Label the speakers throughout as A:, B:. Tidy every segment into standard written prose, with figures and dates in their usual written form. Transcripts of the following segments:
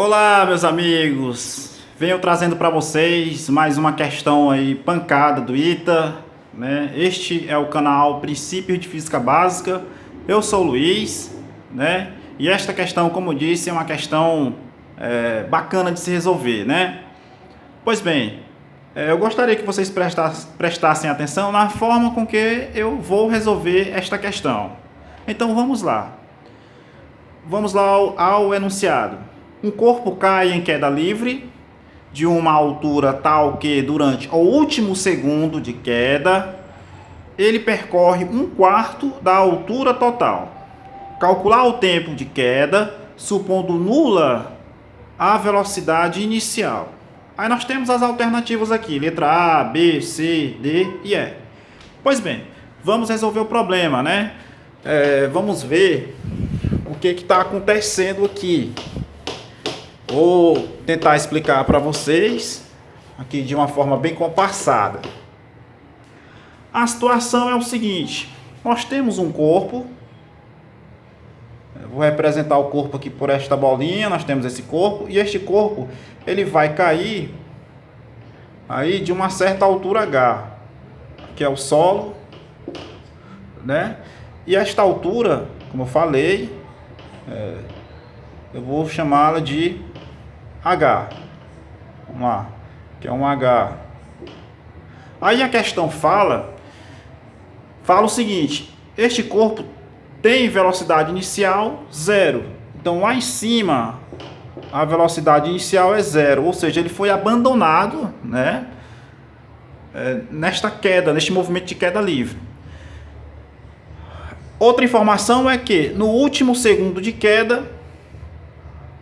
A: Olá, meus amigos. Venho trazendo para vocês mais uma questão aí pancada do ITA, né? Este é o canal Princípios de Física Básica. Eu sou o Luiz, né? E esta questão, como disse, é uma questão bacana de se resolver, né? Pois bem, eu gostaria que vocês prestassem atenção na forma com que eu vou resolver esta questão. Então vamos lá. Vamos lá ao enunciado. Um corpo cai em queda livre de uma altura tal que durante o último segundo de queda ele percorre um quarto da altura total. Calcular o tempo de queda supondo nula a velocidade inicial. Aí nós temos as alternativas aqui, letra A, B, C, D e E. Pois bem, vamos resolver o problema, né? Vamos ver o que está acontecendo aqui. Vou tentar explicar para vocês aqui de uma forma bem compassada. A situação é o seguinte: nós temos um corpo. Vou representar o corpo aqui por esta bolinha. Nós temos esse corpo e este corpo ele vai cair aí de uma certa altura H, que é o solo, né? E esta altura, como eu falei, eu vou chamá-la de H. Vamos lá, que é um H. Aí a questão fala o seguinte: este corpo tem velocidade inicial 0. Então lá em cima a velocidade inicial é 0, ou seja, ele foi abandonado, né? Nesta queda, neste movimento de queda livre. Outra informação é que no último segundo de queda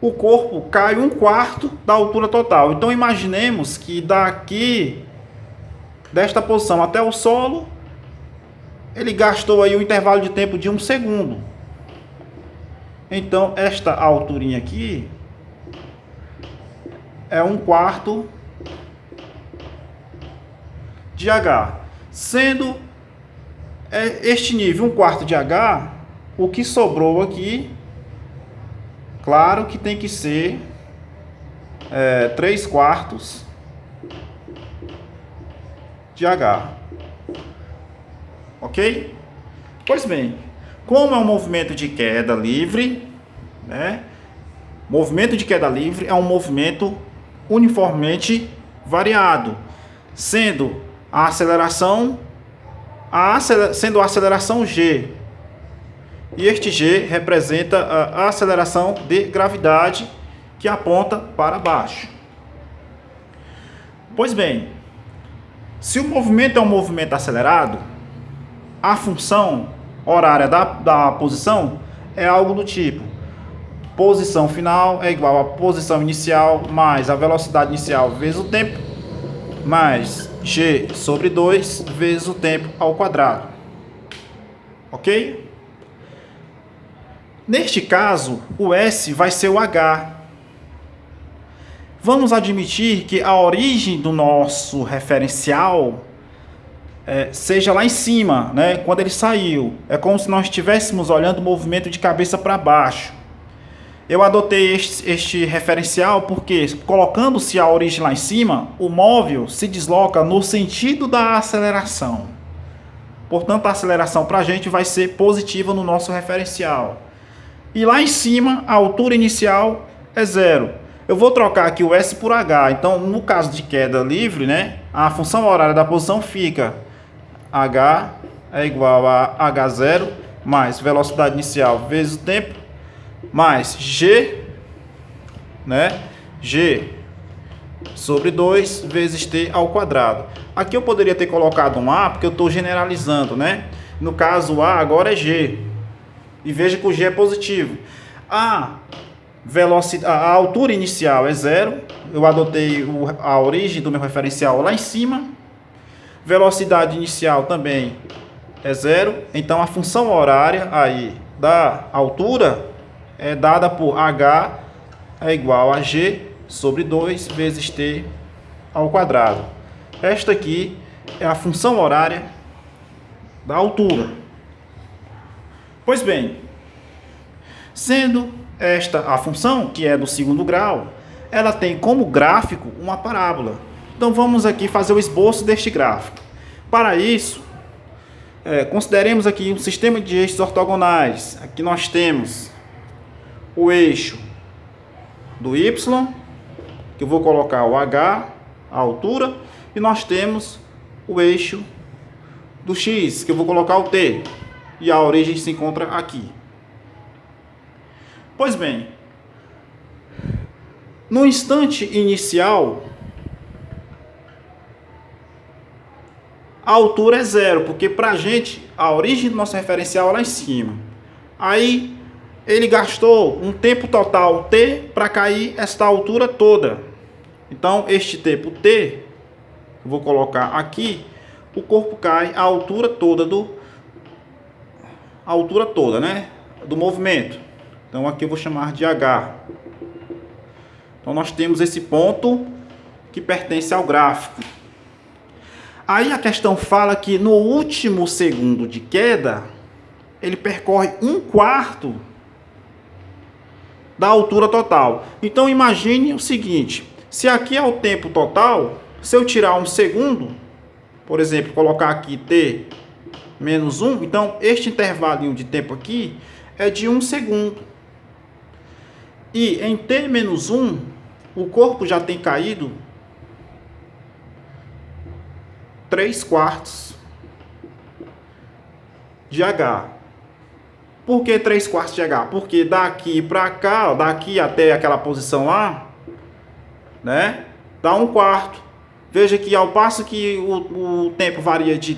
A: o corpo cai um quarto da altura total. Então imaginemos que daqui desta posição até o solo ele gastou aí um intervalo de tempo de 1 segundo. Então esta alturinha aqui é um quarto de H. Sendo este nível um quarto de H, o que sobrou aqui, claro que tem que ser 3 quartos de H. Ok? Pois bem, como é um movimento de queda livre, né? Movimento de queda livre é um movimento uniformemente variado, sendo a aceleração G. E este G representa a aceleração de gravidade que aponta para baixo. Pois bem, se o movimento é um movimento acelerado, a função horária da posição é algo do tipo: posição final é igual a posição inicial mais a velocidade inicial vezes o tempo, mais G sobre 2 vezes o tempo ao quadrado. Ok? Neste caso, o S vai ser o H. Vamos admitir que a origem do nosso referencial seja lá em cima, né? Quando ele saiu. É como se nós estivéssemos olhando o movimento de cabeça para baixo. Eu adotei este referencial porque, colocando-se a origem lá em cima, o móvel se desloca no sentido da aceleração. Portanto, a aceleração para a gente vai ser positiva no nosso referencial. E lá em cima, a altura inicial é 0. Eu vou trocar aqui o S por H. Então, no caso de queda livre, né, a função horária da posição fica H é igual a H0 mais velocidade inicial vezes o tempo, mais G, né, G sobre 2 vezes T ao quadrado. Aqui eu poderia ter colocado um A, porque eu estou generalizando, né? No caso, o A agora é G. E veja que o G é positivo. A altura inicial é 0. Eu adotei a origem do meu referencial lá em cima. Velocidade inicial também é 0. Então a função horária aí da altura é dada por H é igual a G sobre 2 vezes T ao quadrado. Esta aqui é a função horária da altura. Pois bem, sendo a função, que é do segundo grau, ela tem como gráfico uma parábola. Então vamos aqui fazer o esboço deste gráfico. Para isso, consideremos aqui um sistema de eixos ortogonais. Aqui nós temos o eixo do y, que eu vou colocar o h, a altura, e nós temos o eixo do x, que eu vou colocar o t, e a origem se encontra aqui. Pois bem, no instante inicial, a altura é zero, porque para a gente, a origem do nosso referencial é lá em cima. Aí, ele gastou um tempo total t para cair esta altura toda. Então, este tempo t, eu vou colocar aqui, o corpo cai a altura toda né, do movimento. Então, aqui eu vou chamar de h. Então, nós temos esse ponto que pertence ao gráfico. Aí a questão fala que no último segundo de queda, ele percorre 1/4 da altura total. Então imagine o seguinte, se aqui é o tempo total, se eu tirar um segundo, por exemplo, colocar aqui t menos 1, então este intervalinho de tempo aqui é de 1 segundo. E em t menos 1, o corpo já tem caído 3/4 de h. Por que 3/4 de h? Porque daqui para cá, daqui até aquela posição lá, né, dá 1/4. Veja que ao passo que o tempo varia de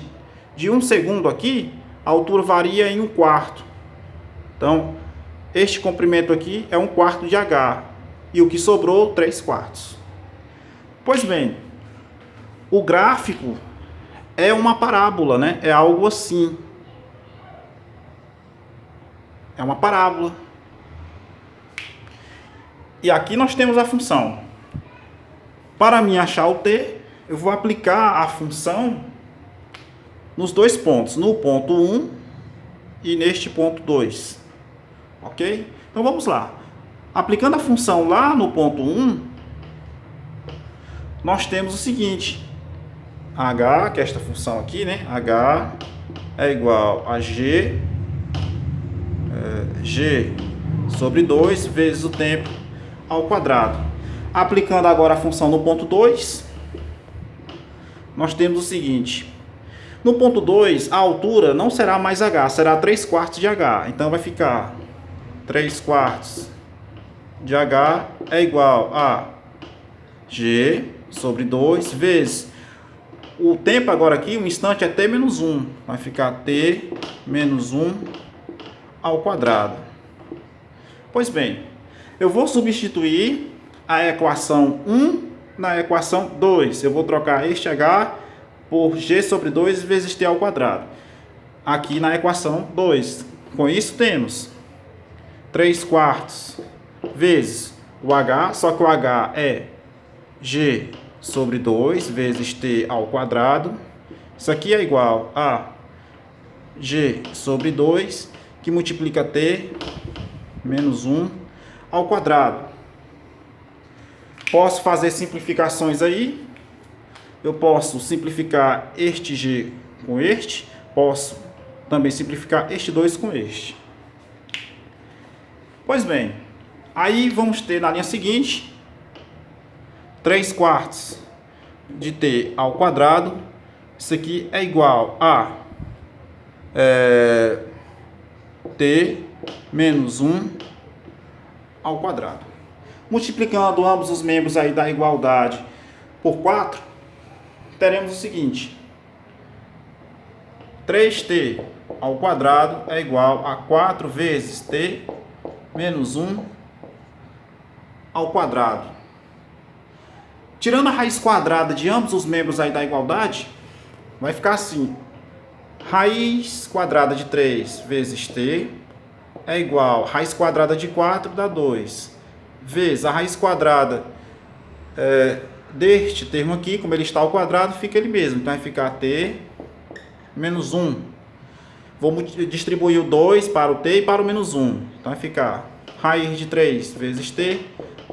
A: 1 segundo aqui, a altura varia em 1/4. Então, este comprimento aqui é 1/4 de h. E o que sobrou, 3/4. Pois bem, o gráfico é uma parábola, né? É algo assim. É uma parábola. E aqui nós temos a função. Para mim achar o t, eu vou aplicar a função nos dois pontos, no ponto 1 e neste ponto 2. Ok? Então vamos lá. Aplicando a função lá no ponto 1, nós temos o seguinte. H, que é esta função aqui, né? H é igual a G sobre 2 vezes o tempo ao quadrado. Aplicando agora a função no ponto 2, nós temos o seguinte. No ponto 2, a altura não será mais H, será 3/4 de H. Então vai ficar 3/4 de H é igual a G sobre 2 vezes o tempo agora aqui, o instante é t menos 1. Vai ficar t menos 1 ao quadrado. Pois bem, eu vou substituir a equação 1 na equação 2. Eu vou trocar este h por g sobre 2 vezes t ao quadrado. Aqui na equação 2. Com isso temos 3/4 vezes o h, só que o h é g sobre 2 vezes t ao quadrado. Isso aqui é igual a g sobre 2, que multiplica t menos 1 ao quadrado. Posso fazer simplificações aí. Eu posso simplificar este g com este. Posso também simplificar este 2 com este. Pois bem, aí vamos ter na linha seguinte 3/4 de t ao quadrado. Isso aqui é igual a t menos 1 ao quadrado. Multiplicando ambos os membros aí da igualdade por 4, teremos o seguinte. 3t ao quadrado é igual a 4 vezes t menos 1 ao quadrado. Tirando a raiz quadrada de ambos os membros aí da igualdade, vai ficar assim. Raiz quadrada de 3 vezes t é igual a raiz quadrada de 4 dá 2. Vezes a raiz quadrada deste termo aqui, como ele está ao quadrado, fica ele mesmo. Então vai ficar t menos 1. Vou distribuir o 2 para o t e para o menos 1. Então vai ficar raiz de 3 vezes t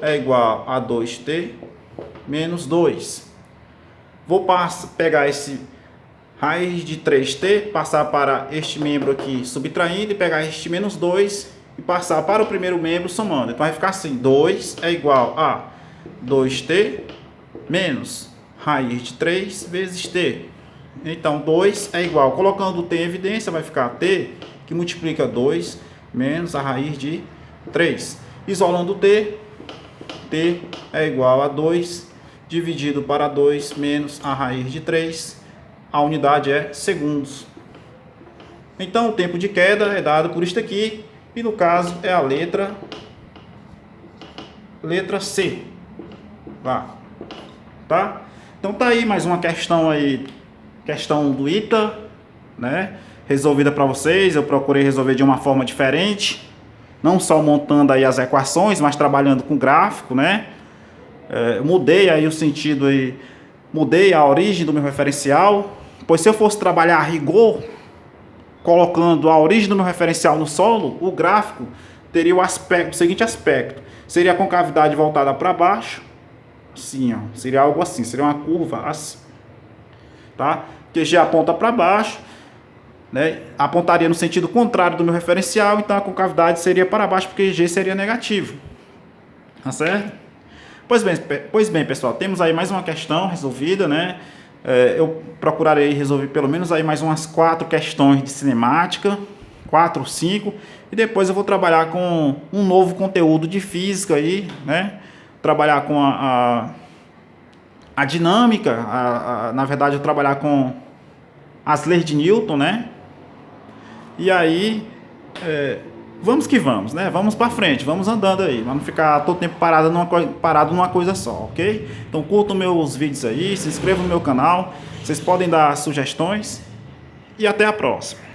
A: é igual a 2t menos 2. Vou pegar esse raiz de 3t, passar para este membro aqui subtraindo e pegar este menos 2 e passar para o primeiro membro somando. Então vai ficar assim, 2 é igual a 2t menos raiz de 3 vezes t. Então 2 é igual, colocando o t em evidência, vai ficar t que multiplica 2 menos a raiz de 3. Isolando o t, t é igual a 2 dividido para 2 menos a raiz de 3. A unidade é segundos. Então o tempo de queda é dado por isto aqui. E no caso é a letra C. Tá? Então tá aí mais uma questão aí, questão do ITA, né? Resolvida para vocês. Eu procurei resolver de uma forma diferente, não só montando aí as equações, mas trabalhando com gráfico, né? Mudei aí o sentido aí, mudei a origem do meu referencial, pois se eu fosse trabalhar a rigor, colocando a origem do meu referencial no solo, o gráfico teria o seguinte aspecto: seria a concavidade voltada para baixo, assim, ó, seria algo assim, seria uma curva assim, tá? Que G aponta para baixo, né? Apontaria no sentido contrário do meu referencial, então a concavidade seria para baixo porque G seria negativo, tá certo? Pois bem, pessoal, temos aí mais uma questão resolvida, né? Eu procurarei resolver pelo menos aí mais umas 4 questões de cinemática, 4 ou 5, e depois eu vou trabalhar com um novo conteúdo de física aí, né? Trabalhar com a dinâmica, na verdade eu trabalhar com as leis de Newton, né? E aí, vamos que vamos, né? Vamos para frente, vamos andando aí, vamos ficar todo tempo parado numa coisa só, ok? Então curtam meus vídeos aí, se inscrevam no meu canal, vocês podem dar sugestões e até a próxima.